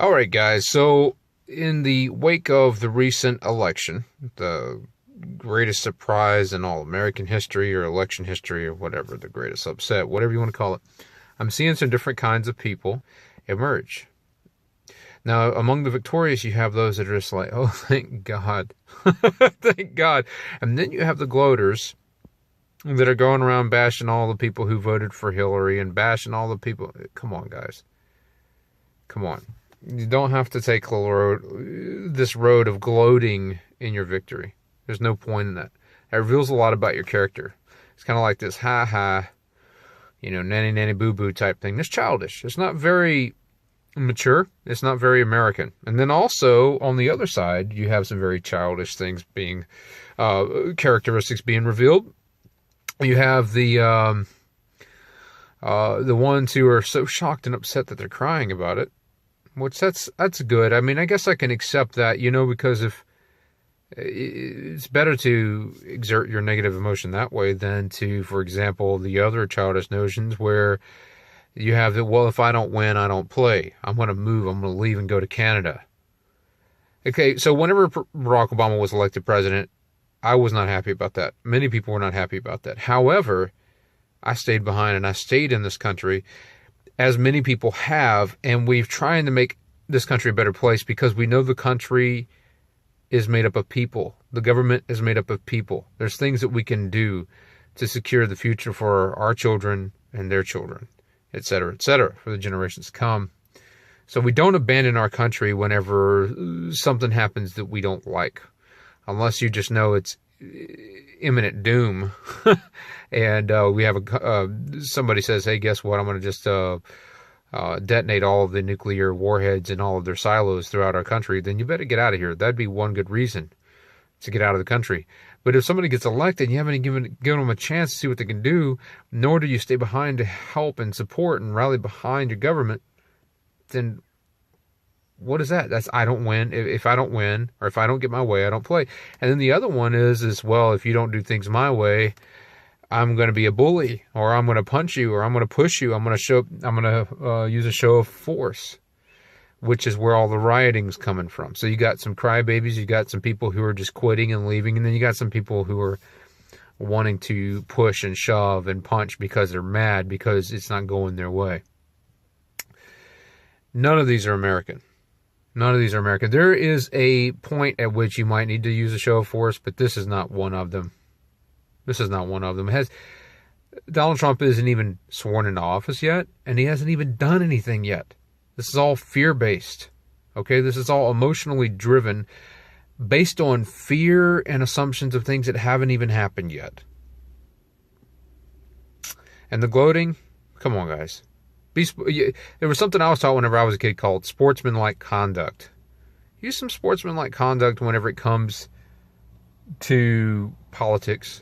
All right, guys. So, in the wake of the recent election, the greatest surprise in all American history or election history or whatever, the greatest upset, whatever you want to call it, I'm seeing some different kinds of people emerge. Now, among the victorious, you have those that are just like, oh, thank God. Thank God. And then you have the gloaters that are going around bashing all the people who voted for Hillary and bashing all the people. Come on, guys. Come on. You don't have to take this road of gloating in your victory. There's no point in that. It reveals a lot about your character. It's kind of like this ha-ha, nanny nanny boo-boo type thing. It's childish. It's not very mature. It's not very American. And then also, on the other side, you have some very childish things being, characteristics being revealed. You have the ones who are so shocked and upset that they're crying about it. Which that's good. I mean, I guess I can accept that, because if it's better to exert your negative emotion that way than to, for example, the other childish notions where you have that, well, if I don't win, I don't play. I'm going to move. I'm going to leave and go to Canada. Okay, so whenever Barack Obama was elected president, I was not happy about that. Many people were not happy about that. However, I stayed behind and I stayed in this country, as many people have, and we've trying to make this country a better place because we know the country is made up of people. The government is made up of people. There's things that we can do to secure the future for our children and their children, et cetera, for the generations to come. So we don't abandon our country whenever something happens that we don't like, unless you just know it's imminent doom. And we have somebody says, hey, guess what? I'm going to just detonate all of the nuclear warheads in all of their silos throughout our country. Then you better get out of here. That'd be one good reason to get out of the country. But if somebody gets elected and you haven't given them a chance to see what they can do, nor do you stay behind to help and support and rally behind your government, then what is that? That's I don't win. If I don't win, or if I don't get my way, I don't play. And then the other one is well, if you don't do things my way, I'm going to be a bully, or I'm going to punch you, or I'm going to push you. I'm going to use a show of force, which is where all the rioting's coming from. So you got some crybabies, you got some people who are just quitting and leaving, and then you got some people who are wanting to push and shove and punch because they're mad because it's not going their way. None of these are American. None of these are American. There is a point at which you might need to use a show of force, but this is not one of them. This is not one of them. Donald Trump isn't even sworn into office yet, and he hasn't even done anything yet. This is all fear-based. Okay? This is all emotionally driven, based on fear and assumptions of things that haven't even happened yet. And the gloating, come on, guys. There was something I was taught whenever I was a kid called sportsmanlike conduct. Use some sportsmanlike conduct whenever it comes to politics.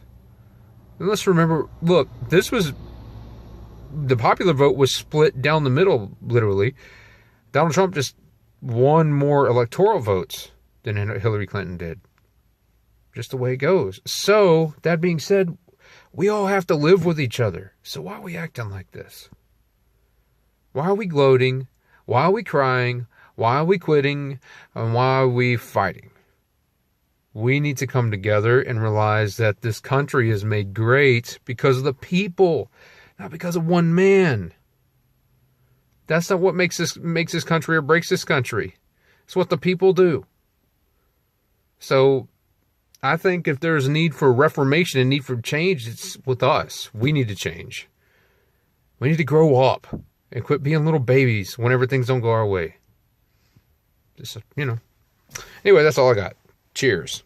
And let's remember, look, the popular vote was split down the middle, literally. Donald Trump just won more electoral votes than Hillary Clinton did. Just the way it goes. So, that being said, we all have to live with each other. So why are we acting like this? Why are we gloating? Why are we crying? Why are we quitting? And why are we fighting? We need to come together and realize that this country is made great because of the people, not because of one man. That's not what makes this country or breaks this country. It's what the people do. So I think if there's a need for reformation and need for change, it's with us. We need to change. We need to grow up and quit being little babies whenever things don't go our way. Just, Anyway, that's all I got. Cheers.